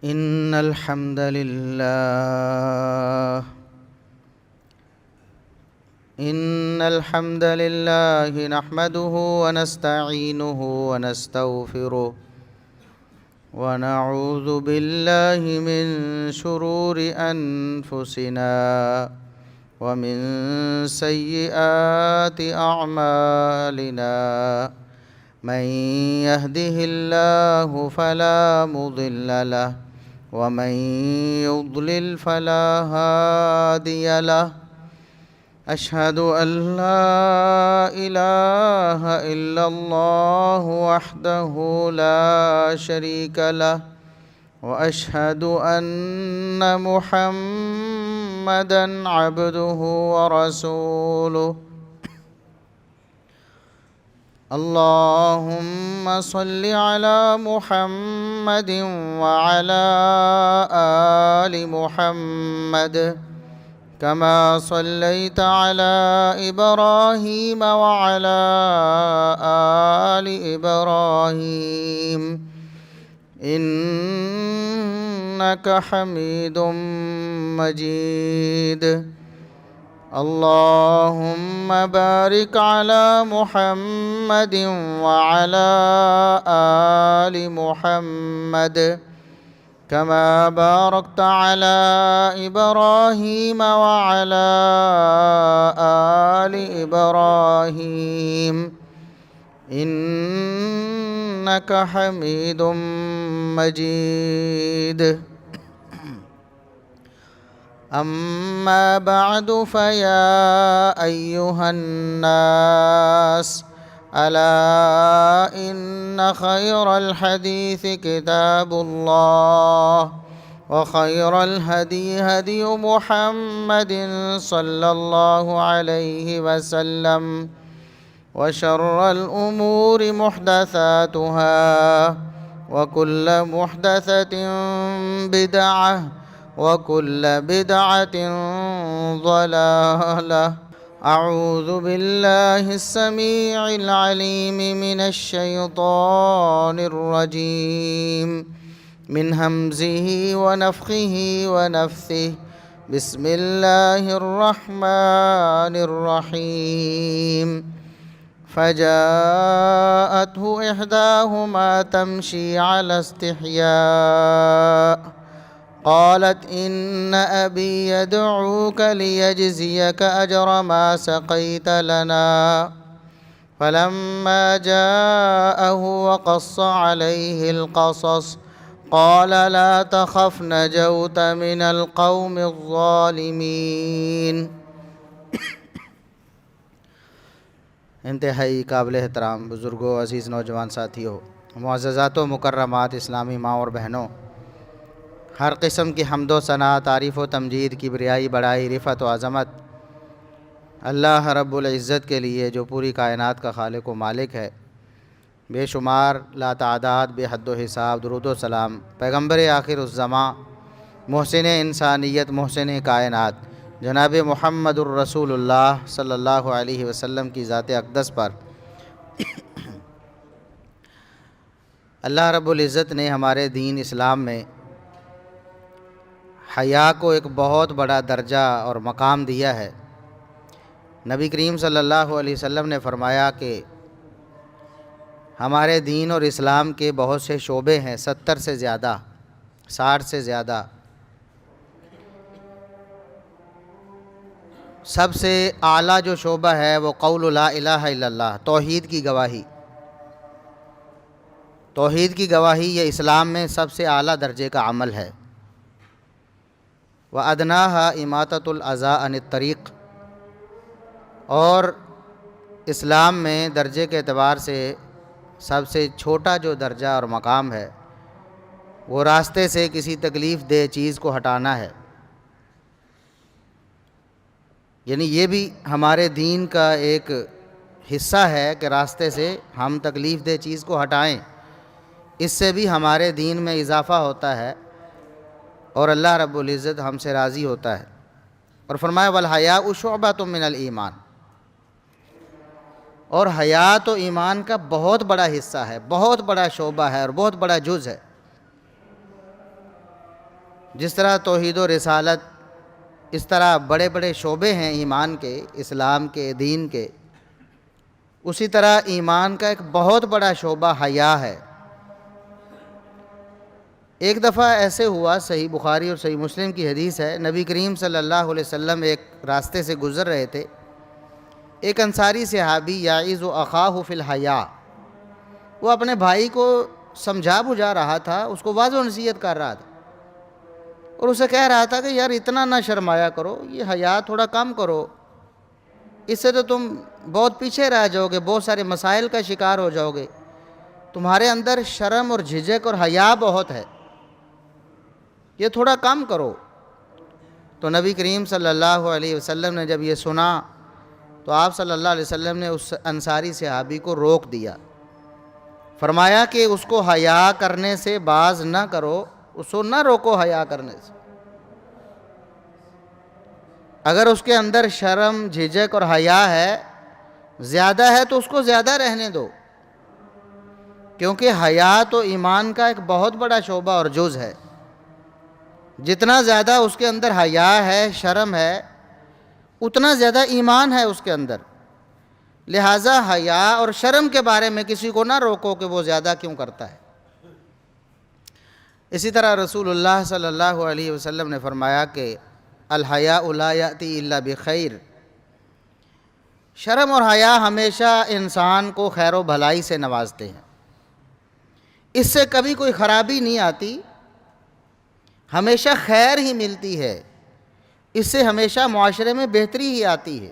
إن الحمد لله نحمده ونستعينه ونستغفره ونعوذ بالله من شرور أنفسنا ومن سيئات أعمالنا من يهده الله فلا مضل له ومن يضلل فلا هادي له أشهد أن لا إله إلا الله وحده لا شريك له وأشهد أن محمدًا عبده ورسوله اللهم صل على محمد وعلى آل محمد كما صليت على إبراهيم وعلى آل إبراهيم إنك حميد مجيد اللهم بارك على محمد وعلى آل محمد كما باركت على إبراهيم وعلى آل إبراهيم إنك حميد مجيد أما بعد فيا أيها الناس ألا إن خير الحديث كتاب الله وخير الهدي هدي محمد صلى الله عليه وسلم وشر الأمور محدثاتها وكل محدثة بدعة وكل بدعة ضلالة أعوذ بالله السميع العليم من الشيطان الرجيم من همزه ونفخه ونفثه بسم الله الرحمن الرحيم فجاءته إحداهما تمشي على استحياء قالت إن أبي يدعوك ليجزيك أجر ما سقيت لنا فلما جاءه وقص عليه القصص قال لا تخف نجوت من القوم الظالمين۔ انتہائی قابل احترام بزرگوں، عزیز نوجوان ساتھیوں، معززات و مکرمات اسلامی ماں اور بہنوں، ہر قسم کی حمد و ثنا، تعریف و تمجید، کبریائی، بڑائی، رفعت و عظمت اللہ رب العزت کے لیے جو پوری کائنات کا خالق و مالک ہے۔ بے شمار، لا تعداد، بے حد و حساب درود و سلام پیغمبر آخر الزماں، محسن انسانیت، محسن کائنات جناب محمد الرسول اللہ صلی اللہ علیہ وسلم کی ذات اقدس پر۔ اللہ رب العزت نے ہمارے دین اسلام میں حیا کو ایک بہت بڑا درجہ اور مقام دیا ہے۔ نبی کریم صلی اللہ علیہ وسلم نے فرمایا کہ ہمارے دین اور اسلام کے بہت سے شعبے ہیں، 70 سے زیادہ، 60 سے زیادہ۔ سب سے اعلیٰ جو شعبہ ہے وہ قول لا الہ الا اللہ، توحید کی گواہی۔ توحید کی گواہی یہ اسلام میں سب سے اعلیٰ درجے کا عمل ہے۔ وَأَدْنَاهَا إِمَاطَةُ الْأَذَىٰ عَنِ الطَّرِيقِ، اور اسلام میں درجے کے اعتبار سے سب سے چھوٹا جو درجہ اور مقام ہے وہ راستے سے کسی تکلیف دہ چیز کو ہٹانا ہے۔ یعنی یہ بھی ہمارے دین کا ایک حصہ ہے کہ راستے سے ہم تکلیف دہ چیز کو ہٹائیں، اس سے بھی ہمارے دین میں اضافہ ہوتا ہے اور اللہ رب العزت ہم سے راضی ہوتا ہے۔ اور فرمایا والحیاء شعبۃ من الایمان، اور حیا تو ایمان کا بہت بڑا حصہ ہے، بہت بڑا شعبہ ہے اور بہت بڑا جز ہے۔ جس طرح توحید و رسالت، اس طرح بڑے بڑے شعبے ہیں ایمان کے، اسلام کے، دین کے، اسی طرح ایمان کا ایک بہت بڑا شعبہ حیا ہے۔ ایک دفعہ ایسے ہوا، صحیح بخاری اور صحیح مسلم کی حدیث ہے، نبی کریم صلی اللہ علیہ وسلم ایک راستے سے گزر رہے تھے، ایک انصاری صحابی یعظ اخاہ فی الحیا، وہ اپنے بھائی کو سمجھا بجھا رہا تھا، اس کو واضح و نصیحت کر رہا تھا، اور اسے کہہ رہا تھا کہ یار اتنا نہ شرمایا کرو، یہ حیا تھوڑا کم کرو، اس سے تو تم بہت پیچھے رہ جاؤ گے، بہت سارے مسائل کا شکار ہو جاؤ گے، تمہارے اندر شرم اور جھجک اور حیا بہت ہے، یہ تھوڑا کم کرو۔ تو نبی کریم صلی اللہ علیہ وسلم نے جب یہ سنا تو آپ صلی اللہ علیہ وسلم نے اس انصاری صحابی کو روک دیا، فرمایا کہ اس کو حیا کرنے سے باز نہ کرو، اس کو نہ روکو حیا کرنے سے، اگر اس کے اندر شرم جھجک اور حیا ہے، زیادہ ہے تو اس کو زیادہ رہنے دو، کیونکہ حیا تو ایمان کا ایک بہت بڑا شعبہ اور جز ہے، جتنا زیادہ اس کے اندر حیا ہے، شرم ہے، اتنا زیادہ ایمان ہے اس کے اندر، لہٰذا حیا اور شرم کے بارے میں کسی کو نہ روکو کہ وہ زیادہ کیوں کرتا ہے۔ اسی طرح رسول اللہ صلی اللہ علیہ وسلم نے فرمایا کہ الحیاء لا یأتی الا بخیر، شرم اور حیا ہمیشہ انسان کو خیر و بھلائی سے نوازتے ہیں، اس سے کبھی کوئی خرابی نہیں آتی، ہمیشہ خیر ہی ملتی ہے، اس سے ہمیشہ معاشرے میں بہتری ہی آتی ہے۔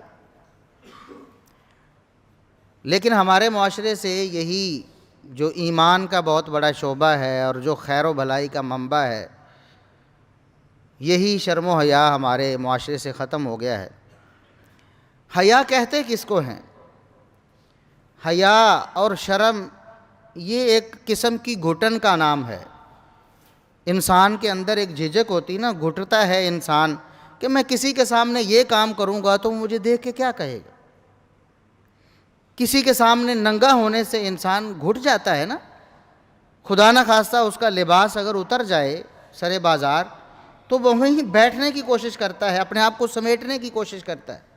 لیکن ہمارے معاشرے سے یہی جو ایمان کا بہت بڑا شعبہ ہے اور جو خیر و بھلائی کا منبع ہے، یہی شرم و حیا ہمارے معاشرے سے ختم ہو گیا ہے۔ حیا کہتے کس کو ہیں؟ حیا اور شرم یہ ایک قسم کی گھٹن کا نام ہے، انسان کے اندر ایک جھجک ہوتی نا، گھٹتا ہے انسان کہ میں کسی کے سامنے یہ کام کروں گا تو مجھے دیکھ کے کیا کہے گا، کسی کے سامنے ننگا ہونے سے انسان گھٹ جاتا ہے نا، خدا نہ خواستہ اس کا لباس اگر اتر جائے سرے بازار تو وہ وہیں بیٹھنے کی کوشش کرتا ہے، اپنے آپ کو سمیٹنے کی کوشش کرتا ہے۔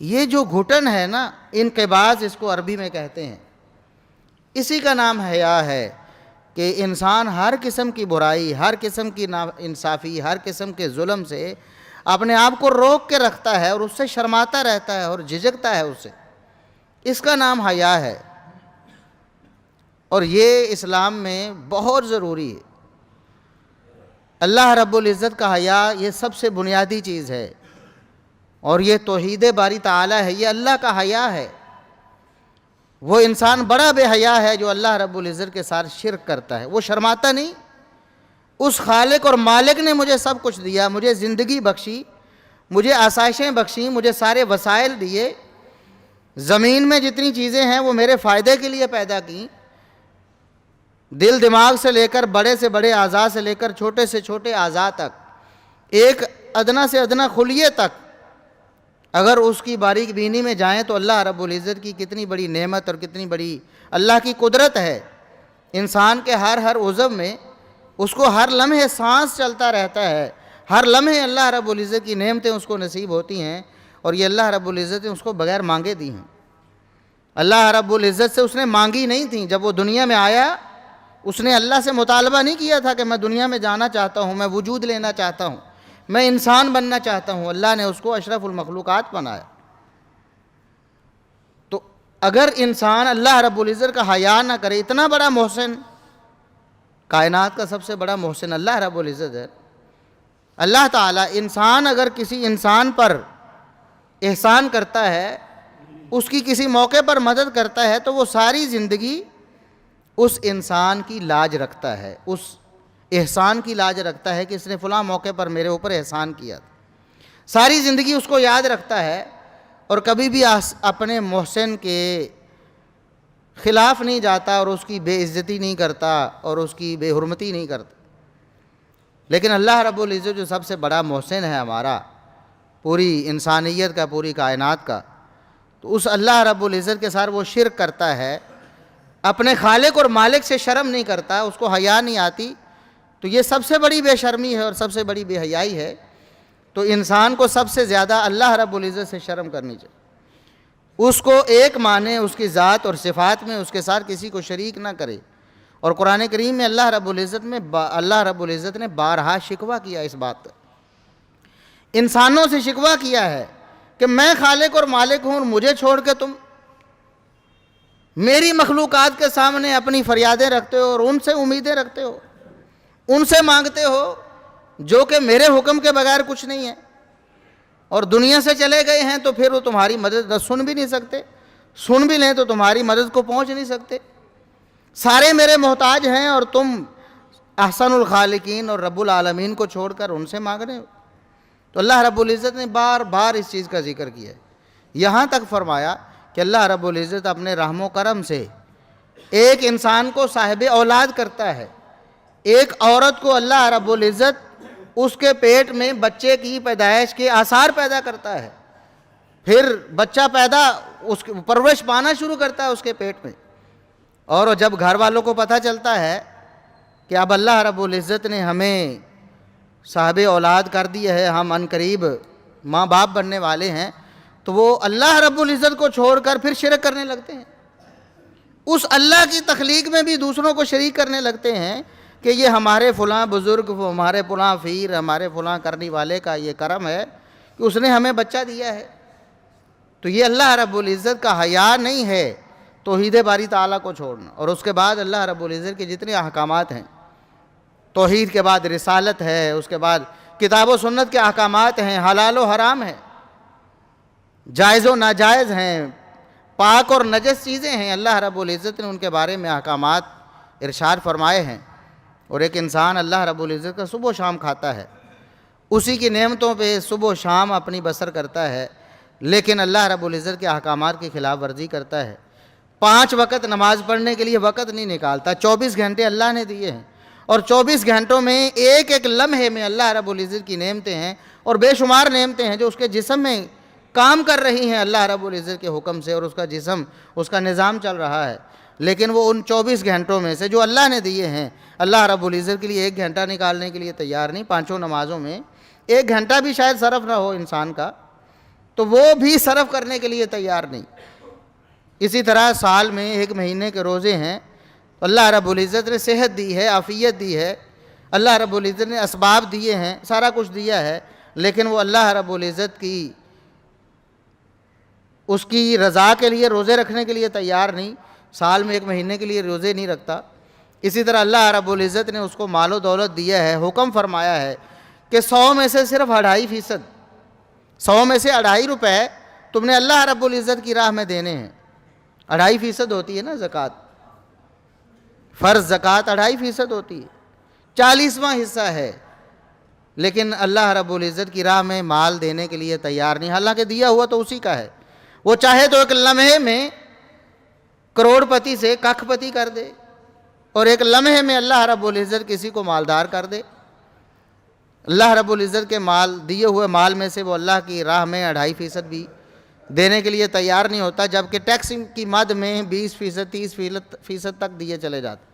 یہ جو گھٹن ہے نا، انقباض اس کو عربی میں کہتے ہیں، اسی کا نام حیا ہے کہ انسان ہر قسم کی برائی، ہر قسم کی ناانصافی، ہر قسم کے ظلم سے اپنے آپ کو روک کے رکھتا ہے اور اس سے شرماتا رہتا ہے اور جھجکتا ہے اس سے، اس کا نام حیا ہے، اور یہ اسلام میں بہت ضروری ہے۔ اللہ رب العزت کا حیا یہ سب سے بنیادی چیز ہے، اور یہ توحید باری تعالی ہے، یہ اللہ کا حیا ہے۔ وہ انسان بڑا بے حیا ہے جو اللہ رب العزت کے ساتھ شرک کرتا ہے، وہ شرماتا نہیں، اس خالق اور مالک نے مجھے سب کچھ دیا، مجھے زندگی بخشی، مجھے آسائشیں بخشیں، مجھے سارے وسائل دیے، زمین میں جتنی چیزیں ہیں وہ میرے فائدے کے لیے پیدا کی، دل دماغ سے لے کر بڑے سے بڑے اعضاء سے لے کر چھوٹے سے چھوٹے اعضاء تک، ایک ادنا سے ادنا خلیے تک اگر اس کی باریک بینی میں جائیں تو اللہ رب العزت کی کتنی بڑی نعمت اور کتنی بڑی اللہ کی قدرت ہے۔ انسان کے ہر عضو میں اس کو ہر لمحے سانس چلتا رہتا ہے، ہر لمحے اللہ رب العزت کی نعمتیں اس کو نصیب ہوتی ہیں، اور یہ اللہ رب العزت نے اس کو بغیر مانگے دی ہیں۔ اللہ رب العزت سے اس نے مانگی نہیں تھیں، جب وہ دنیا میں آیا اس نے اللہ سے مطالبہ نہیں کیا تھا کہ میں دنیا میں جانا چاہتا ہوں، میں وجود لینا چاہتا ہوں، میں انسان بننا چاہتا ہوں، اللہ نے اس کو اشرف المخلوقات بنایا۔ تو اگر انسان اللہ رب العزت کا حیا نہ کرے، اتنا بڑا محسن، کائنات کا سب سے بڑا محسن اللہ رب العزت ہے، اللہ تعالیٰ، انسان اگر کسی انسان پر احسان کرتا ہے، اس کی کسی موقع پر مدد کرتا ہے تو وہ ساری زندگی اس انسان کی لاج رکھتا ہے، اس احسان کی لاج رکھتا ہے کہ اس نے فلاں موقع پر میرے اوپر احسان کیا، ساری زندگی اس کو یاد رکھتا ہے، اور کبھی بھی اپنے محسن کے خلاف نہیں جاتا اور اس کی بے عزتی نہیں کرتا اور اس کی بے حرمتی نہیں کرتا۔ لیکن اللہ رب العزت جو سب سے بڑا محسن ہے ہمارا، پوری انسانیت کا، پوری کائنات کا، تو اس اللہ رب العزت کے ساتھ وہ شرک کرتا ہے، اپنے خالق اور مالک سے شرم نہیں کرتا، اس کو حیا نہیں آتی، تو یہ سب سے بڑی بے شرمی ہے اور سب سے بڑی بے حیائی ہے۔ تو انسان کو سب سے زیادہ اللہ رب العزت سے شرم کرنی چاہیے، اس کو ایک مانے، اس کی ذات اور صفات میں اس کے ساتھ کسی کو شریک نہ کرے۔ اور قرآن کریم میں اللہ رب العزت نے بارہا شکوہ کیا اس بات کا، انسانوں سے شکوہ کیا ہے کہ میں خالق اور مالک ہوں اور مجھے چھوڑ کے تم میری مخلوقات کے سامنے اپنی فریادیں رکھتے ہو اور ان سے امیدیں رکھتے ہو، ان سے مانگتے ہو جو کہ میرے حکم کے بغیر کچھ نہیں ہے، اور دنیا سے چلے گئے ہیں تو پھر وہ تمہاری مدد سن بھی نہیں سکتے، سن بھی لیں تو تمہاری مدد کو پہنچ نہیں سکتے، سارے میرے محتاج ہیں اور تم احسن الخالقین اور رب العالمین کو چھوڑ کر ان سے مانگ رہے ہو۔ تو اللہ رب العزت نے بار بار اس چیز کا ذکر کیا ہے، یہاں تک فرمایا کہ اللہ رب العزت اپنے رحم و کرم سے ایک انسان کو صاحب اولاد کرتا ہے، ایک عورت کو اللہ رب العزت اس کے پیٹ میں بچے کی پیدائش کے آثار پیدا کرتا ہے، پھر بچہ اس کی پرورش پانا شروع کرتا ہے اس کے پیٹ میں، اور جب گھر والوں کو پتہ چلتا ہے کہ اب اللہ رب العزت نے ہمیں صاحب اولاد کر دی ہے، ہم عنقریب ماں باپ بننے والے ہیں، تو وہ اللہ رب العزت کو چھوڑ کر پھر شرک کرنے لگتے ہیں، اس اللہ کی تخلیق میں بھی دوسروں کو شریک کرنے لگتے ہیں کہ یہ ہمارے فلاں بزرگ، ہمارے فلاں پیر، ہمارے فلاں کرنے والے کا یہ کرم ہے کہ اس نے ہمیں بچہ دیا ہے۔ تو یہ اللہ رب العزت کا حیا نہیں ہے توحید باری تعالیٰ کو چھوڑنا، اور اس کے بعد اللہ رب العزت کے جتنے احکامات ہیں، توحید کے بعد رسالت ہے، اس کے بعد کتاب و سنت کے احکامات ہیں، حلال و حرام ہیں، جائز و ناجائز ہیں، پاک اور نجس چیزیں ہیں، اللہ رب العزت نے ان کے بارے میں احکامات ارشاد فرمائے ہیں۔ اور ایک انسان اللہ رب العزت کا صبح و شام کھاتا ہے، اسی کی نعمتوں پہ صبح و شام اپنی بسر کرتا ہے، لیکن اللہ رب العزت کے احکامات کی خلاف ورزی کرتا ہے، 5 وقت نماز پڑھنے کے لیے وقت نہیں نکالتا، 24 گھنٹے اللہ نے دیے ہیں، اور 24 گھنٹوں میں ایک ایک لمحے میں اللہ رب العزت کی نعمتیں ہیں اور بے شمار نعمتیں ہیں جو اس کے جسم میں کام کر رہی ہیں اللہ رب العزت کے حکم سے، اور اس کا جسم، اس کا نظام چل رہا ہے، لیکن وہ ان 24 گھنٹوں میں سے جو اللہ نے دیے ہیں اللہ رب العزت کے لیے 1 گھنٹہ نکالنے کے لیے تیار نہیں۔ 5 نمازوں میں 1 گھنٹہ بھی شاید صرف نہ ہو انسان کا، تو وہ بھی صرف کرنے کے لیے تیار نہیں۔ اسی طرح سال میں 1 مہینے کے روزے ہیں، اللہ رب العزت نے صحت دی ہے، عافیت دی ہے، اللہ رب العزت نے اسباب دیے ہیں، سارا کچھ دیا ہے، لیکن وہ اللہ رب العزت کی اس کی رضا کے لیے روزے رکھنے کے لیے تیار نہیں، سال میں 1 مہینے کے لیے روزے نہیں رکھتا۔ اسی طرح اللہ رب العزت نے اس کو مال و دولت دیا ہے، حکم فرمایا ہے کہ 100 میں سے صرف 2.5%، 100 میں سے 2.5 روپے تم نے اللہ رب العزت کی راہ میں دینے ہیں۔ 2.5% ہوتی ہے نا زکوٰۃ، فرض زکوٰۃ 2.5% ہوتی ہے، 40واں حصہ ہے، لیکن اللہ رب العزت کی راہ میں مال دینے کے لیے تیار نہیں، حالانکہ دیا ہوا تو اسی کا ہے۔ وہ چاہے تو 1 لمحے میں کروڑ پتی سے ککھ پتی کر دے، اور 1 لمحے میں اللہ رب العزت کسی کو مالدار کر دے۔ اللہ رب العزت کے مال، دیے ہوئے مال میں سے وہ اللہ کی راہ میں 2.5% بھی دینے کے لیے تیار نہیں ہوتا، جبکہ ٹیکس کی مد میں 20%، 30% تک دیے چلے جاتے،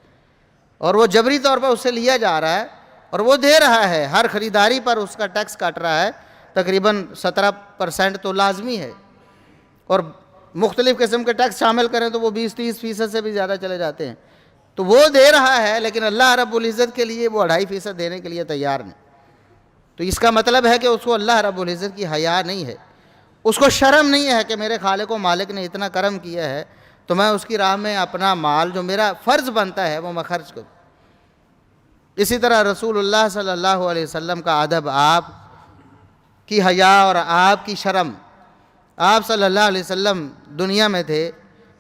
اور وہ جبری طور پر اس سے لیا جا رہا ہے اور وہ دے رہا ہے، ہر خریداری پر اس کا ٹیکس کٹ رہا ہے، تقریباً 17% تو لازمی ہے، اور مختلف قسم کے ٹیکس شامل کریں تو وہ 20-30% سے بھی زیادہ چلے جاتے ہیں، تو وہ دے رہا ہے، لیکن اللہ رب العزت کے لیے وہ 2.5% دینے کے لیے تیار نہیں۔ تو اس کا مطلب ہے کہ اس کو اللہ رب العزت کی حیا نہیں ہے، اس کو شرم نہیں ہے کہ میرے خالق و مالک نے اتنا کرم کیا ہے تو میں اس کی راہ میں اپنا مال جو میرا فرض بنتا ہے وہ میں خرچ کروں۔ اسی طرح رسول اللہ صلی اللہ علیہ وسلم کا ادب، آپ کی حیا اور آپ کی شرم، آپ صلی اللہ علیہ وسلم دنیا میں تھے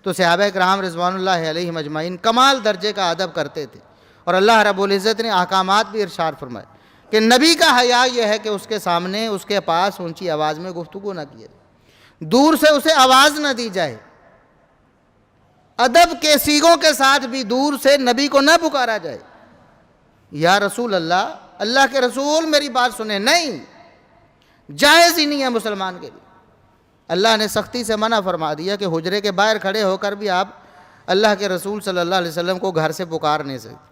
تو صحابہ کرام رضوان اللہ علیہم اجمعین کمال درجے کا ادب کرتے تھے، اور اللہ رب العزت نے احکامات بھی ارشاد فرمائے کہ نبی کا حیا یہ ہے کہ اس کے سامنے، اس کے پاس اونچی آواز میں گفتگو نہ کی جائے، دور سے اسے آواز نہ دی جائے، ادب کے سیغوں کے ساتھ بھی دور سے نبی کو نہ پکارا جائے، یا رسول اللہ، اللہ کے رسول میری بات سنیں، نہیں، جائز ہی نہیں ہے مسلمان کے لیے۔ اللہ نے سختی سے منع فرما دیا کہ حجرے کے باہر کھڑے ہو کر بھی آپ اللہ کے رسول صلی اللہ علیہ وسلم کو گھر سے پکار نہیں سکتے۔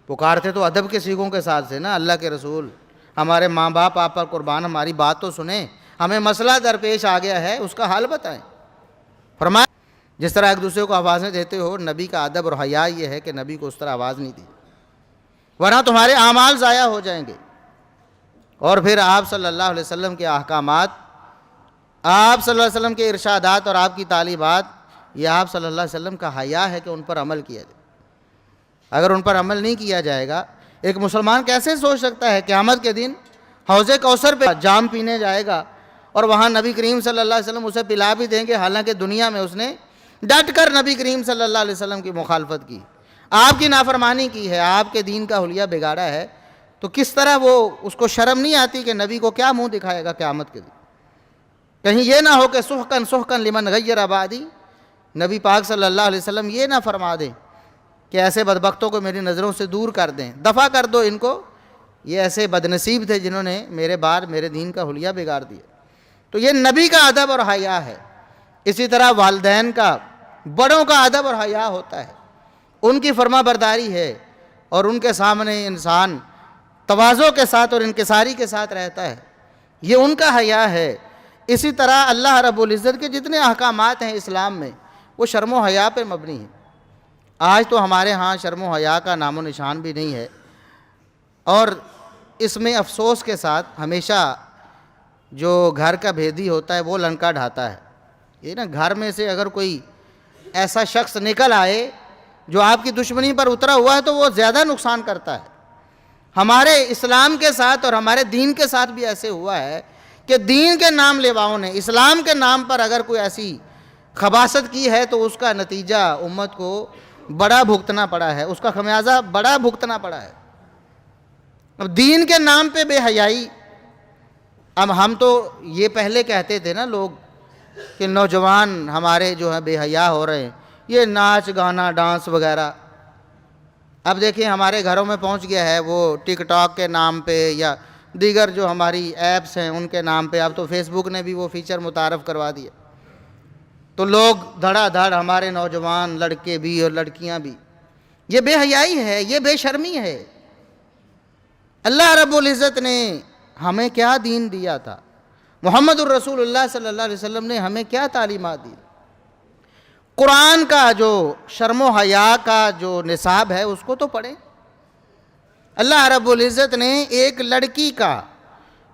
پکارتے تو ادب کے سیغوں کے ساتھ سے نا، اللہ کے رسول ہمارے ماں باپ آپ پر قربان، ہماری بات تو سنیں، ہمیں مسئلہ درپیش آ گیا ہے اس کا حل بتائیں۔ فرمایا جس طرح ایک دوسرے کو آوازیں دیتے ہو، نبی کا ادب اور حیا یہ ہے کہ نبی کو اس طرح آواز نہیں دی، ورنہ تمہارے اعمال ضائع ہو جائیں گے۔ اور پھر آپ صلی اللہ علیہ وسلم کے احکامات، آپ صلی اللہ علیہ وسلم کے ارشادات اور آپ کی تعلیمات، یہ آپ صلی اللہ علیہ وسلم کا حیا ہے کہ ان پر عمل کیا جائے۔ اگر ان پر عمل نہیں کیا جائے گا، ایک مسلمان کیسے سوچ سکتا ہے قیامت کے دن حوض کوثر پہ جام پینے جائے گا اور وہاں نبی کریم صلی اللہ علیہ وسلم اسے پلا بھی دیں گے، حالانکہ دنیا میں اس نے ڈٹ کر نبی کریم صلی اللہ علیہ وسلم کی مخالفت کی، آپ کی نافرمانی کی ہے، آپ کے دین کا حلیہ بگاڑا ہے، تو کس طرح وہ اس کو شرم نہیں آتی کہ نبی کو کیا منہ دکھائے گا قیامت کے دن؟ کہیں یہ نہ ہو کہ سحقن سحقن لمن غیر بعدی، نبی پاک صلی اللہ علیہ وسلم یہ نہ فرما دیں کہ ایسے بدبختوں کو میری نظروں سے دور کر دیں، دفع کر دو ان کو، یہ ایسے بدنصیب تھے جنہوں نے میرے دین کا حلیہ بگاڑ دیا۔ تو یہ نبی کا ادب اور حیا ہے۔ اسی طرح والدین کا، بڑوں کا ادب اور حیا ہوتا ہے، ان کی فرما برداری ہے، اور ان کے سامنے انسان تواضع کے ساتھ اور انکساری کے ساتھ رہتا ہے، یہ ان کا حیا ہے۔ اسی طرح اللہ رب العزت کے جتنے احکامات ہیں اسلام میں، وہ شرم و حیا پہ مبنی ہیں۔ آج تو ہمارے ہاں شرم و حیا کا نام و نشان بھی نہیں ہے، اور اس میں افسوس کے ساتھ ہمیشہ جو گھر کا بھیدی ہوتا ہے وہ لنکا ڈھاتا ہے۔ یہ نا گھر میں سے اگر کوئی ایسا شخص نکل آئے جو آپ کی دشمنی پر اترا ہوا ہے تو وہ زیادہ نقصان کرتا ہے۔ ہمارے اسلام کے ساتھ اور ہمارے دین کے ساتھ بھی ایسے ہوا ہے کہ دین کے نام لیواؤں نے اسلام کے نام پر اگر کوئی ایسی خباثت کی ہے تو اس کا نتیجہ امت کو بڑا بھگتنا پڑا ہے، اس کا خمیازہ بڑا بھگتنا پڑا ہے۔ اب دین کے نام پہ بے حیائی، اب ہم تو یہ پہلے کہتے تھے نا لوگ کہ نوجوان ہمارے جو ہیں بے حیا ہو رہے ہیں، یہ ناچ گانا ڈانس وغیرہ، اب دیکھیں ہمارے گھروں میں پہنچ گیا ہے، وہ ٹک ٹاک کے نام پہ یا دیگر جو ہماری ایپس ہیں ان کے نام پہ، اب تو فیس بک نے بھی وہ فیچر متعارف کروا دیا، تو لوگ دھڑا دھڑ ہمارے نوجوان لڑکے بھی اور لڑکیاں بھی، یہ بے حیائی ہے، یہ بے شرمی ہے۔ اللہ رب العزت نے ہمیں کیا دین دیا تھا، محمد الرسول اللہ صلی اللہ علیہ وسلم نے ہمیں کیا تعلیمات دی؟ قرآن کا جو شرم و حیا کا جو نصاب ہے اس کو تو پڑھیں۔ اللہ رب العزت نے ایک لڑکی کا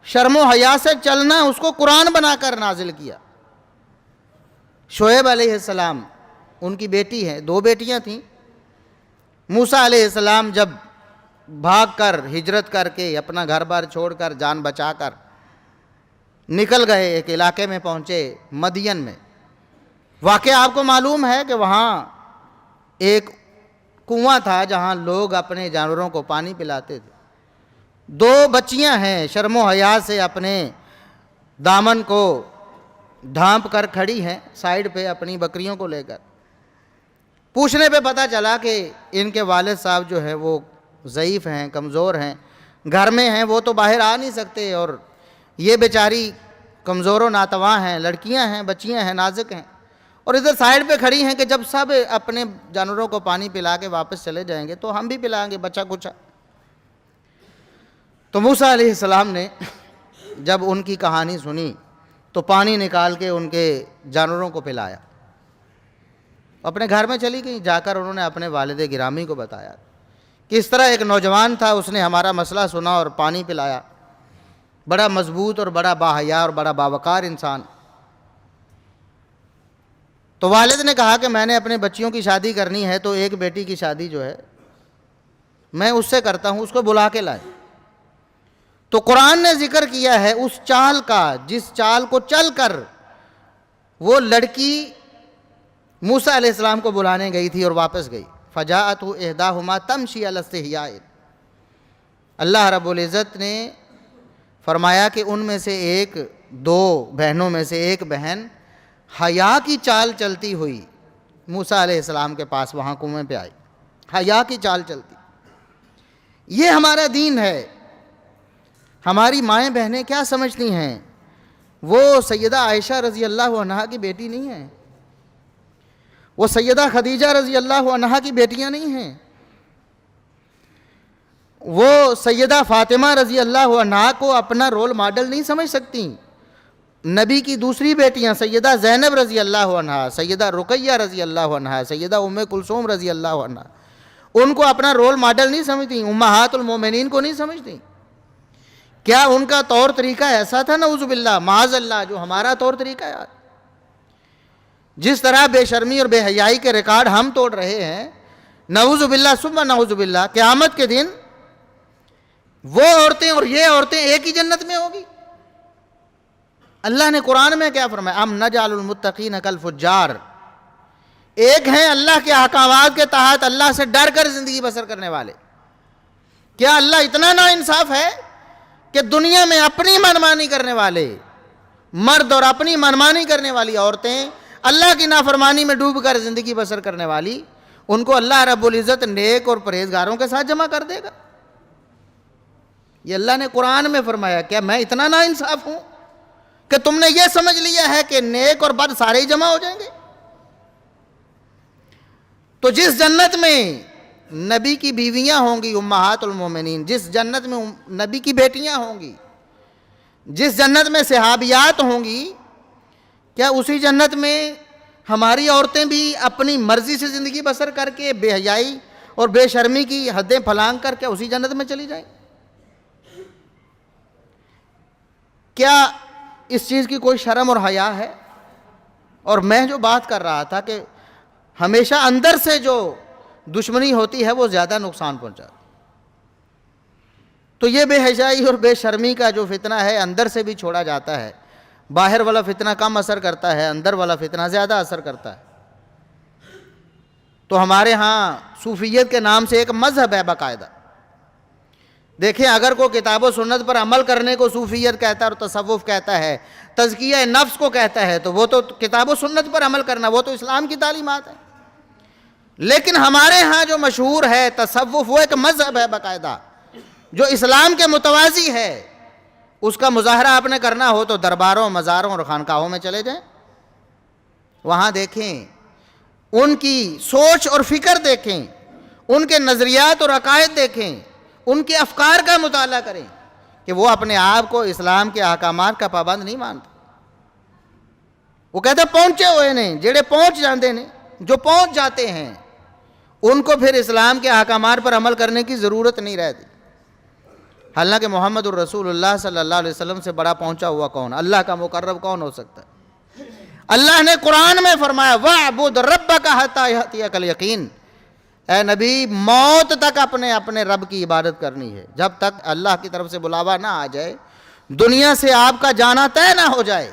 شرم و حیا سے چلنا اس کو قرآن بنا کر نازل کیا۔ شعیب علیہ السلام، ان کی بیٹی ہے، 2 بیٹیاں تھیں۔ موسیٰ علیہ السلام جب بھاگ کر ہجرت کر کے اپنا گھر بار چھوڑ کر جان بچا کر نکل گئے، ایک علاقے میں پہنچے مدین میں۔ واقعہ آپ کو معلوم ہے کہ وہاں ایک کنواں تھا جہاں لوگ اپنے جانوروں کو پانی پلاتے تھے۔ 2 بچیاں ہیں، شرم و حیا سے اپنے دامن کو ڈھانپ کر کھڑی ہیں سائیڈ پہ اپنی بکریوں کو لے کر۔ پوچھنے پہ پتہ چلا کہ ان کے والد صاحب جو ہے وہ ضعیف ہیں، کمزور ہیں، گھر میں ہیں، وہ تو باہر آ نہیں سکتے، اور یہ بیچاری کمزور و ناتواں ہیں، لڑکیاں ہیں، بچیاں ہیں، نازک ہیں، اور ادھر سائیڈ پہ کھڑی ہیں کہ جب سب اپنے جانوروں کو پانی پلا کے واپس چلے جائیں گے تو ہم بھی پلائیں گے بچہ کچھا۔ تو موسیٰ علیہ السلام نے جب ان کی کہانی سنی تو پانی نکال کے ان کے جانوروں کو پلایا، اپنے گھر میں چلی گئی، جا کر انہوں نے اپنے والد گرامی کو بتایا کہ اس طرح ایک نوجوان تھا، اس نے ہمارا مسئلہ سنا اور پانی پلایا، بڑا مضبوط اور بڑا باحیا اور بڑا باوقار انسان۔ تو والد نے کہا کہ میں نے اپنے بچیوں کی شادی کرنی ہے تو ایک بیٹی کی شادی جو ہے میں اس سے کرتا ہوں، اس کو بلا کے لائے۔ تو قرآن نے ذکر کیا ہے اس چال کا جس چال کو چل کر وہ لڑکی موسیٰ علیہ السلام کو بلانے گئی تھی اور واپس گئی۔ فجاءتہ احداہما تمشی علی استحیاء، اللہ رب العزت نے فرمایا کہ ان میں سے 2 بہنوں میں سے ایک بہن حیا کی چال چلتی ہوئی موسیٰ علیہ السلام کے پاس وہاں کنویں پہ آئی، حیا کی چال چلتی۔ یہ ہمارا دین ہے۔ ہماری مائیں بہنیں کیا سمجھتی ہیں؟ وہ سیدہ عائشہ رضی اللہ عنہا کی بیٹی نہیں ہیں، وہ سیدہ خدیجہ رضی اللہ عنہا کی بیٹیاں نہیں ہیں، وہ سیدہ فاطمہ رضی اللہ عنہا کو اپنا رول ماڈل نہیں سمجھ سکتی. نبی کی دوسری بیٹیاں سیدہ زینب رضی اللہ عنہا، سیدہ رقیہ رضی اللہ عنہا، سیدہ ام کلثوم رضی اللہ عنہا، ان کو اپنا رول ماڈل نہیں سمجھتی، امہات المومنین کو نہیں سمجھتی. کیا ان کا طور طریقہ ایسا تھا؟ نعوذ باللہ، معاذ اللہ، جو ہمارا طور طریقہ ہے. جس طرح بے شرمی اور بے حیائی کے ریکارڈ ہم توڑ رہے ہیں، نعوذ باللہ ثم نعوذ باللہ، قیامت کے دن وہ عورتیں اور یہ عورتیں ایک ہی جنت میں ہوگی. اللہ نے قرآن میں کیا فرمایا؟ ام نجعل المتقین کالفجار. ایک ہیں اللہ کے احکامات کے تحت اللہ سے ڈر کر زندگی بسر کرنے والے. کیا اللہ اتنا ناانصاف ہے کہ دنیا میں اپنی منمانی کرنے والے مرد اور اپنی منمانی کرنے والی عورتیں، اللہ کی نافرمانی میں ڈوب کر زندگی بسر کرنے والی، ان کو اللہ رب العزت نیک اور پرہیزگاروں کے ساتھ جمع کر دے گا؟ یہ اللہ نے قرآن میں فرمایا. کیا میں اتنا ناانصاف ہوں کہ تم نے یہ سمجھ لیا ہے کہ نیک اور بد سارے ہی جمع ہو جائیں گے؟ تو جس جنت میں نبی کی بیویاں ہوں گی امہات المومنین، جس جنت میں نبی کی بیٹیاں ہوں گی، جس جنت میں صحابیات ہوں گی، کیا اسی جنت میں ہماری عورتیں بھی اپنی مرضی سے زندگی بسر کر کے بے حیائی اور بے شرمی کی حدیں پھلانگ کر کے اسی جنت میں چلی جائیں؟ کیا اس چیز کی کوئی شرم اور حیا ہے؟ اور میں جو بات کر رہا تھا کہ ہمیشہ اندر سے جو دشمنی ہوتی ہے وہ زیادہ نقصان پہنچاتی. تو یہ بے حیائی اور بے شرمی کا جو فتنہ ہے اندر سے بھی چھوڑا جاتا ہے. باہر والا فتنہ کم اثر کرتا ہے، اندر والا فتنہ زیادہ اثر کرتا ہے. تو ہمارے ہاں صوفیت کے نام سے ایک مذہب ہے باقاعدہ. دیکھیں، اگر کوئی کتاب و سنت پر عمل کرنے کو صوفیت کہتا ہے اور تصوف کہتا ہے، تزکیہ نفس کو کہتا ہے، تو وہ تو کتاب و سنت پر عمل کرنا، وہ تو اسلام کی تعلیمات ہے. لیکن ہمارے ہاں جو مشہور ہے تصوف، وہ ایک مذہب ہے باقاعدہ جو اسلام کے متوازی ہے. اس کا مظاہرہ آپ نے کرنا ہو تو درباروں، مزاروں اور خانقاہوں میں چلے جائیں، وہاں دیکھیں، ان کی سوچ اور فکر دیکھیں، ان کے نظریات اور عقائد دیکھیں، ان کے افکار کا مطالعہ کریں کہ وہ اپنے آپ کو اسلام کے احکامات کا پابند نہیں مانتے. وہ کہتے ہیں پہنچے ہوئے نے، جڑے پہنچ جاندے نے، جو پہنچ جاتے ہیں ان کو پھر اسلام کے احکامات پر عمل کرنے کی ضرورت نہیں رہتی. حالانکہ محمد الرسول اللہ صلی اللہ علیہ وسلم سے بڑا پہنچا ہوا کون، اللہ کا مقرب کون ہو سکتا ہے؟ اللہ نے قرآن میں فرمایا وَاعْبُدْ رَبَّكَ حَتَّى يَأْتِيَكَ الْيَقِينُ. اے نبی، موت تک اپنے رب کی عبادت کرنی ہے. جب تک اللہ کی طرف سے بلاوا نہ آ جائے، دنیا سے آپ کا جانا طے نہ ہو جائے،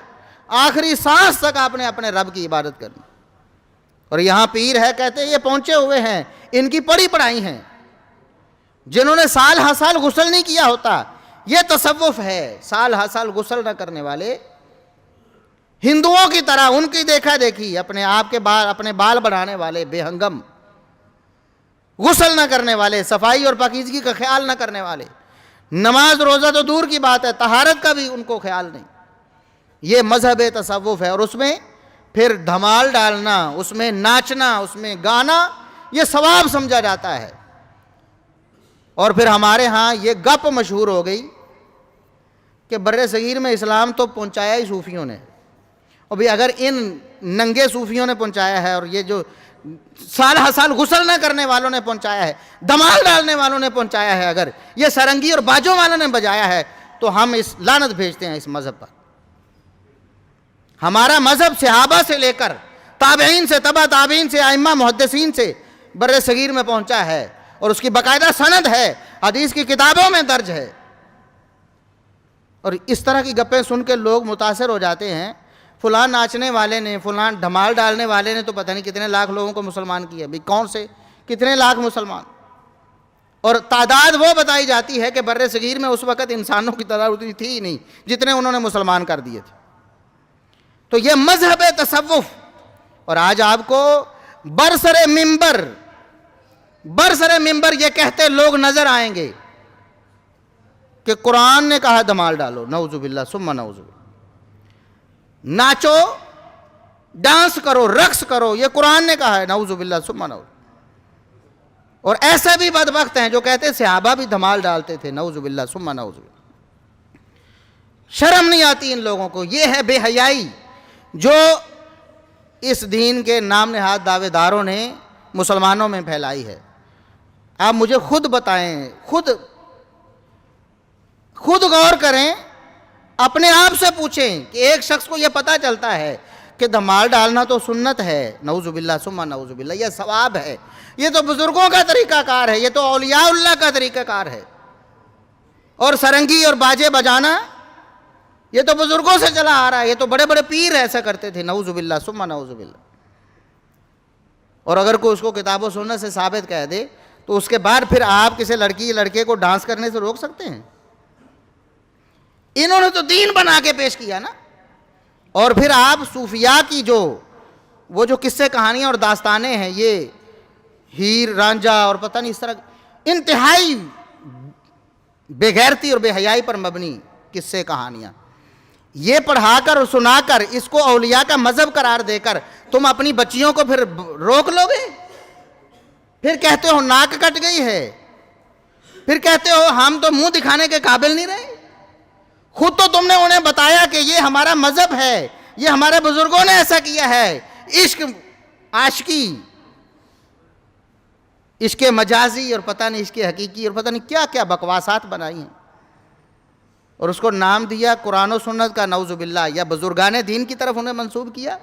آخری سانس تک آپ نے اپنے رب کی عبادت کرنی. اور یہاں پیر ہے، کہتے ہیں یہ پہنچے ہوئے ہیں، ان کی پڑھی پڑھائی ہیں، جنہوں نے سال ہر سال غسل نہیں کیا ہوتا. یہ تصوف ہے. سال ہر سال غسل نہ کرنے والے ہندوؤں کی طرح، ان کی دیکھا دیکھی اپنے آپ کے اپنے بال بڑھانے والے بے ہنگم، غسل نہ کرنے والے، صفائی اور پاکیزگی کا خیال نہ کرنے والے، نماز روزہ تو دور کی بات ہے، طہارت کا بھی ان کو خیال نہیں. یہ مذہب تصوف ہے. اور اس میں پھر دھمال ڈالنا، اس میں ناچنا، اس میں گانا، یہ ثواب سمجھا جاتا ہے. اور پھر ہمارے ہاں یہ گپ مشہور ہو گئی کہ بر صغیر میں اسلام تو پہنچایا ہی صوفیوں نے. اور بھی اگر ان ننگے صوفیوں نے پہنچایا ہے، اور یہ جو سال ہر سال غسل نہ کرنے والوں نے پہنچایا ہے، دھمال ڈالنے والوں نے پہنچایا ہے، اگر یہ سرنگی اور باجوں والوں نے بجایا ہے، تو ہم اس لعنت بھیجتے ہیں اس مذہب پر. ہمارا مذہب صحابہ سے لے کر تابعین سے، تبع تابعین سے، ائمہ محدثین سے بر صغیر میں پہنچا ہے، اور اس کی باقاعدہ سند ہے، حدیث کی کتابوں میں درج ہے. اور اس طرح کی گپیں سن کے لوگ متاثر ہو جاتے ہیں. فلاں ناچنے والے نے، فلاں دھمال ڈالنے والے نے تو پتہ نہیں کتنے لاکھ لوگوں کو مسلمان کیا. بھی کون سے کتنے لاکھ مسلمان؟ اور تعداد وہ بتائی جاتی ہے کہ بر صغیر میں اس وقت انسانوں کی تعداد اتنی تھی ہی نہیں جتنے انہوں نے مسلمان کر دیے تھے. تو یہ مذہب تصوف. اور آج آپ کو برسر ممبر یہ کہتے لوگ نظر آئیں گے کہ قرآن نے کہا دھمال ڈالو، نعوذ باللہ ثم نعوذ باللہ، ناچو، ڈانس کرو، رقص کرو، یہ قرآن نے کہا ہے، نعوذ باللہ ثم نعوذ. اور ایسے بھی بدبخت ہیں جو کہتے صحابہ بھی دھمال ڈالتے تھے، نعوذ باللہ ثم نعوذ باللہ۔ شرم نہیں آتی ان لوگوں کو، یہ ہے بے حیائی جو اس دین کے نام نہاد دعوے داروں نے مسلمانوں میں پھیلائی ہے۔ آپ مجھے خود بتائیں، خود غور کریں، اپنے آپ سے پوچھیں کہ ایک شخص کو یہ پتہ چلتا ہے کہ دھمال ڈالنا تو سنت ہے، نعوذ باللہ ثم نعوذ باللہ، یہ ثواب ہے، یہ تو بزرگوں کا طریقہ کار ہے، یہ تو اولیاء اللہ کا طریقہ کار ہے، اور سرنگی اور باجے بجانا یہ تو بزرگوں سے چلا آ رہا ہے، یہ تو بڑے بڑے پیر ایسا کرتے تھے، نعوذ باللہ ثم نعوذ باللہ۔ اور اگر کوئی اس کو کتاب و سنت سے ثابت کہہ دے تو اس کے بعد پھر آپ کسی لڑکی لڑکے کو ڈانس کرنے سے روک سکتے ہیں؟ انہوں نے تو دین بنا کے پیش کیا نا۔ اور پھر آپ صوفیاء کی وہ جو قصے کہانیاں اور داستانیں ہیں، یہ ہیر رانجھا اور پتہ نہیں اس طرح انتہائی بے غیرتی اور بے حیائی پر مبنی قصے کہانیاں، یہ پڑھا کر اور سنا کر اس کو اولیاء کا مذہب قرار دے کر تم اپنی بچیوں کو پھر روک لو گے؟ پھر کہتے ہو ناک کٹ گئی ہے، پھر کہتے ہو ہم تو منہ دکھانے کے قابل نہیں رہے۔ خود تو تم نے انہیں بتایا کہ یہ ہمارا مذہب ہے، یہ ہمارے بزرگوں نے ایسا کیا ہے، عشق عاشقی، عشق مجازی اور پتہ نہیں عشق حقیقی اور پتہ نہیں کیا کیا بکواسات بنائی ہیں، اور اس کو نام دیا قرآن و سنت کا، نعوذ باللہ، یا بزرگان دین کی طرف انہیں منسوب کیا۔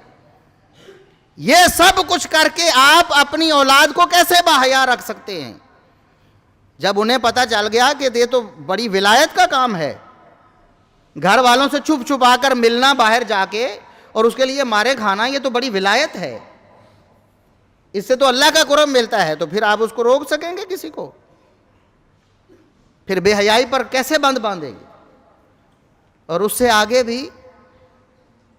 یہ سب کچھ کر کے آپ اپنی اولاد کو کیسے باحیا رکھ سکتے ہیں جب انہیں پتہ چل گیا کہ یہ تو بڑی ولایت کا کام ہے، گھر والوں سے چھپ چھپا کر ملنا باہر جا کے اور اس کے لیے مارے کھانا، یہ تو بڑی ولایت ہے، اس سے تو اللہ کا قرب ملتا ہے، تو پھر آپ اس کو روک سکیں گے کسی کو؟ پھر بے حیائی پر کیسے بند باندھیں گے؟ اور اس سے آگے بھی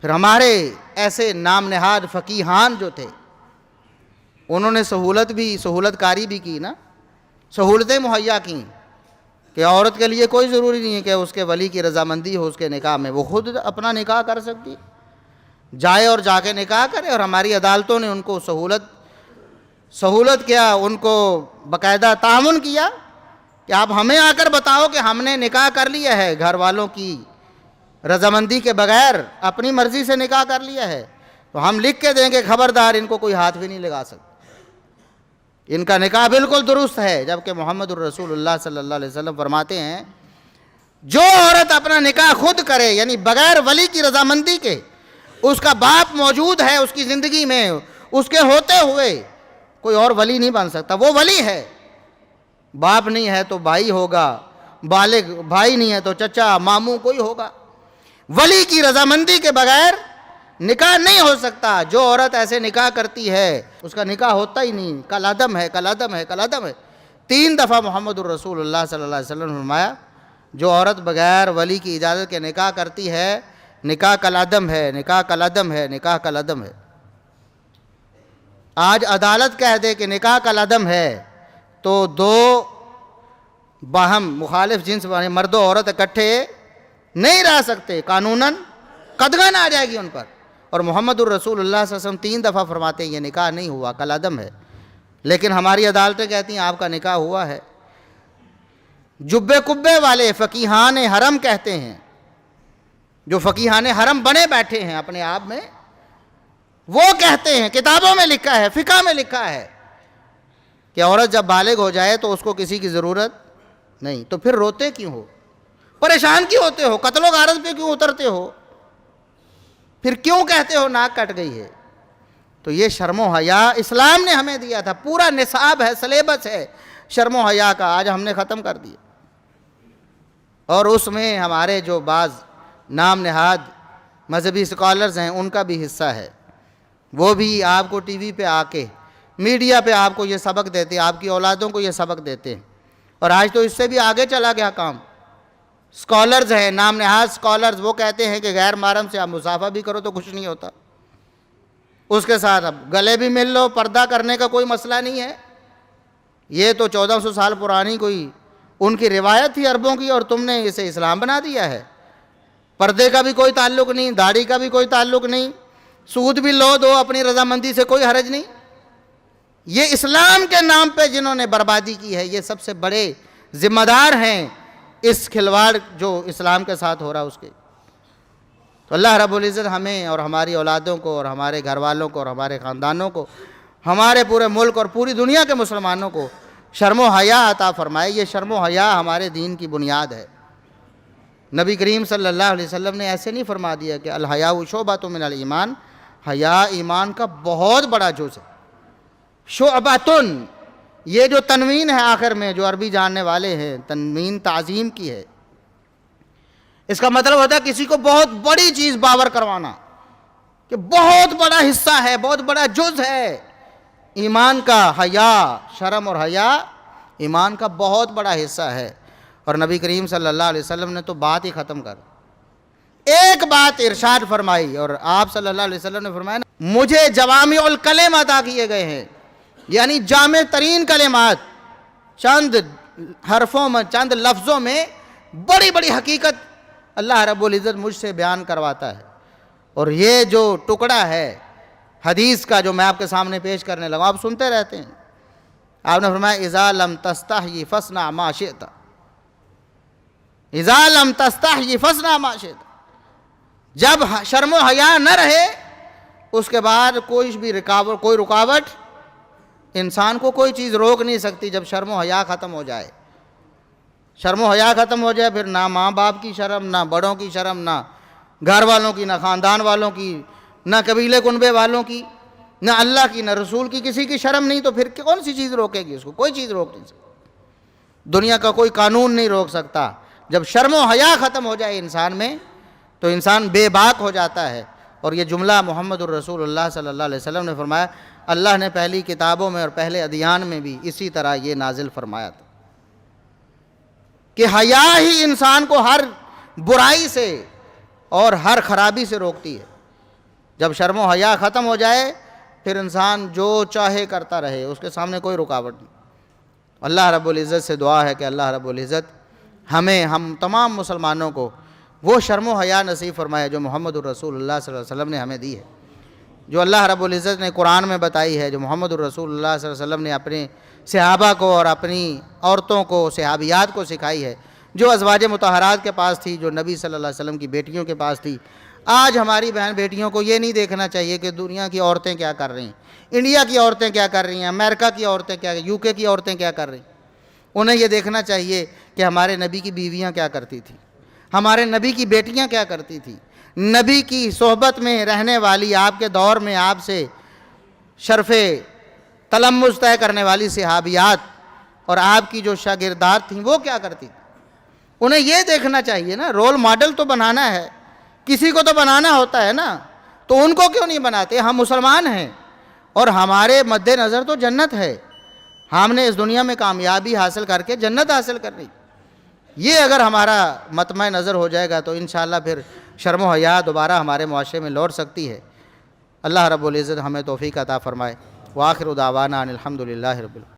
پھر ہمارے ایسے نام نہاد فقیہان جو تھے، انہوں نے سہولت کاری بھی کی نا، سہولتیں مہیا کیں کہ عورت کے لیے کوئی ضروری نہیں ہے کہ اس کے ولی کی رضامندی ہو اس کے نکاح میں، وہ خود اپنا نکاح کر سکتی جائے اور جا کے نکاح کرے، اور ہماری عدالتوں نے ان کو سہولت کیا، ان کو باقاعدہ تعاون کیا کہ آپ ہمیں آ کر بتاؤ کہ ہم نے نکاح کر لیا ہے، گھر والوں کی رضامندی کے بغیر اپنی مرضی سے نکاح کر لیا ہے، تو ہم لکھ کے دیں گے خبردار ان کو کوئی ہاتھ بھی نہیں لگا سکتا، ان کا نکاح بالکل درست ہے۔ جبکہ محمد الرسول اللہ صلی اللہ علیہ وسلم فرماتے ہیں جو عورت اپنا نکاح خود کرے، یعنی بغیر ولی کی رضامندی کے، اس کا باپ موجود ہے اس کی زندگی میں، اس کے ہوتے ہوئے کوئی اور ولی نہیں بن سکتا، وہ ولی ہے، باپ نہیں ہے تو بھائی ہوگا، بالغ بھائی نہیں ہے تو چچا ماموں کوئی ہوگا، ولی کی رضامندی کے بغیر نکاح نہیں ہو سکتا۔ جو عورت ایسے نکاح کرتی ہے اس کا نکاح ہوتا ہی نہیں، کل عدم ہے، کل عدم ہے، کل عدم ہے۔ 3 دفعہ محمد الرسول اللہ صلی اللہ علیہ وسلم نے فرمایا جو عورت بغیر ولی کی اجازت کے نکاح کرتی ہے، نکاح کل عدم ہے، نکاح کل عدم ہے، نکاح کل عدم ہے۔ آج عدالت کہہ دے کہ نکاح کل عدم ہے تو 2 باہم مخالف جنس والے مرد و عورت اکٹھے نہیں رہ سکتے، قانوناً قدغن آ جائے گی ان پر۔ اور محمد الرسول اللہ صلی اللہ علیہ وسلم 3 دفعہ فرماتے ہیں یہ نکاح نہیں ہوا، کل عدم ہے، لیکن ہماری عدالتیں کہتی ہیں آپ کا نکاح ہوا ہے۔ جبے کبے والے فقیہان حرم کہتے ہیں، جو فقیہان حرم بنے بیٹھے ہیں اپنے آپ میں، وہ کہتے ہیں، کتابوں میں لکھا ہے، فقہ میں لکھا ہے کہ عورت جب بالغ ہو جائے تو اس کو کسی کی ضرورت نہیں، تو پھر روتے کیوں ہو، پریشان کیوں ہوتے ہو، قتل و غارت پہ کیوں اترتے ہو، پھر کیوں کہتے ہو ناک کٹ گئی ہے؟ تو یہ شرم و حیا اسلام نے ہمیں دیا تھا، پورا نصاب ہے، سلیبس ہے شرم و حیا کا، آج ہم نے ختم کر دیا۔ اور اس میں ہمارے جو بعض نام نہاد مذہبی اسکالرز ہیں ان کا بھی حصہ ہے، وہ بھی آپ کو ٹی وی پہ آ کے میڈیا پہ آپ کو یہ سبق دیتے ہیں، آپ کی اولادوں کو یہ سبق دیتے ہیں، اور آج تو اس سے بھی آگے چلا گیا کام۔ اسکالرز ہیں، نام نہاد اسکالرز، وہ کہتے ہیں کہ غیر محرم سے آپ مصافحہ بھی کرو تو کچھ نہیں ہوتا، اس کے ساتھ اب گلے بھی مل لو، پردہ کرنے کا کوئی مسئلہ نہیں ہے۔ یہ تو 1400 سال پرانی کوئی ان کی روایت تھی عربوں کی، اور تم نے اسے اسلام بنا دیا ہے۔ پردے کا بھی کوئی تعلق نہیں، داڑھی کا بھی کوئی تعلق نہیں، سود بھی لو دو اپنی رضامندی سے، کوئی حرج نہیں۔ یہ اسلام کے نام پہ جنہوں نے بربادی کی ہے، یہ سب سے بڑے ذمہ دار ہیں اس کھلواڑ جو اسلام کے ساتھ ہو رہا اس کے۔ تو اللہ رب العزت ہمیں اور ہماری اولادوں کو اور ہمارے گھر والوں کو اور ہمارے خاندانوں کو، ہمارے پورے ملک اور پوری دنیا کے مسلمانوں کو شرم و حیا عطا فرمائے۔ یہ شرم و حیا ہمارے دین کی بنیاد ہے۔ نبی کریم صلی اللہ علیہ وسلم نے ایسے نہیں فرما دیا کہ الحیاء شعبۃ من الایمان، حیا ایمان کا بہت بڑا جز ہے۔ شعبۃن، یہ جو تنوین ہے آخر میں، جو عربی جاننے والے ہیں، تنوین تعظیم کی ہے، اس کا مطلب ہوتا ہے کسی کو بہت بڑی چیز باور کروانا، کہ بہت بڑا حصہ ہے، بہت بڑا جز ہے ایمان کا حیا۔ شرم اور حیا ایمان کا بہت بڑا حصہ ہے۔ اور نبی کریم صلی اللہ علیہ وسلم نے تو بات ہی ختم کر ایک بات ارشاد فرمائی، اور آپ صلی اللہ علیہ وسلم نے فرمایا مجھے جوامع الکلم عطا کیے گئے ہیں، یعنی جامع ترین کلمات، چند حرفوں میں، چند لفظوں میں بڑی بڑی حقیقت اللہ رب العزت مجھ سے بیان کرواتا ہے۔ اور یہ جو ٹکڑا ہے حدیث کا جو میں آپ کے سامنے پیش کرنے لگا، آپ سنتے رہتے ہیں۔ آپ نے فرمایا اذا لم تستحی فاصنع ما شئت، اذا لم تستحی فاصنع ما شئت، جب شرم و حیا نہ رہے اس کے بعد کوئی رکاوٹ انسان کو کوئی چیز روک نہیں سکتی۔ جب شرم و حیا ختم ہو جائے، شرم و حیا ختم ہو جائے، پھر نہ ماں باپ کی شرم، نہ بڑوں کی شرم، نہ گھر والوں کی، نہ خاندان والوں کی، نہ قبیلے کنبے والوں کی، نہ اللہ کی، نہ رسول کی، کسی کی شرم نہیں، تو پھر کون سی چیز روکے گی اس کو؟ کوئی چیز روک نہیں سکتی، دنیا کا کوئی قانون نہیں روک سکتا۔ جب شرم و حیا ختم ہو جائے انسان میں تو انسان بے باک ہو جاتا ہے۔ اور یہ جملہ محمد الرسول اللہ صلی اللہ علیہ وسلم نے فرمایا، اللہ نے پہلی کتابوں میں اور پہلے ادیان میں بھی اسی طرح یہ نازل فرمایا تھا کہ حیا ہی انسان کو ہر برائی سے اور ہر خرابی سے روکتی ہے۔ جب شرم و حیا ختم ہو جائے پھر انسان جو چاہے کرتا رہے، اس کے سامنے کوئی رکاوٹ نہیں۔ اللہ رب العزت سے دعا ہے کہ اللہ رب العزت ہمیں، ہم تمام مسلمانوں کو وہ شرم و حیا نصیب فرمائے جو محمد الرسول اللہ صلی اللہ علیہ وسلم نے ہمیں دی ہے، جو اللہ رب العزت نے قرآن میں بتائی ہے، جو محمد الرسول اللہ صلی اللہ علیہ وسلم نے اپنے صحابہ کو اور اپنی عورتوں کو، صحابیات کو سکھائی ہے، جو ازواج مطہرات کے پاس تھی، جو نبی صلی اللہ علیہ وسلم کی بیٹیوں کے پاس تھی۔ آج ہماری بہن بیٹیوں کو یہ نہیں دیکھنا چاہیے کہ دنیا کی عورتیں کیا کر رہی ہیں، انڈیا کی عورتیں کیا کر رہی ہیں، امریکہ کی عورتیں کیا، یو کے کی عورتیں کیا کر رہی ہیں۔ انہیں یہ دیکھنا چاہیے کہ ہمارے نبی کی بیویاں کیا کرتی تھیں، ہمارے نبی کی بیٹیاں کیا کرتی تھیں، نبی کی صحبت میں رہنے والی، آپ کے دور میں آپ سے شرف تلمذ طے کرنے والی صحابیات اور آپ کی جو شاگردات تھیں وہ کیا کرتی تھیں۔ انہیں یہ دیکھنا چاہیے نا، رول ماڈل تو بنانا ہے، کسی کو تو بنانا ہوتا ہے نا، تو ان کو کیوں نہیں بناتے؟ ہم مسلمان ہیں اور ہمارے مد نظر تو جنت ہے، ہم نے اس دنیا میں کامیابی حاصل کر کے جنت حاصل کرنی۔ یہ اگر ہمارا مطمع نظر ہو جائے گا تو انشاءاللہ پھر شرم و حیا دوبارہ ہمارے معاشرے میں لوٹ سکتی ہے۔ اللہ رب العزت ہمیں توفیق عطا فرمائے۔ وآخر دعوانا ان الحمد للہ رب العالمین۔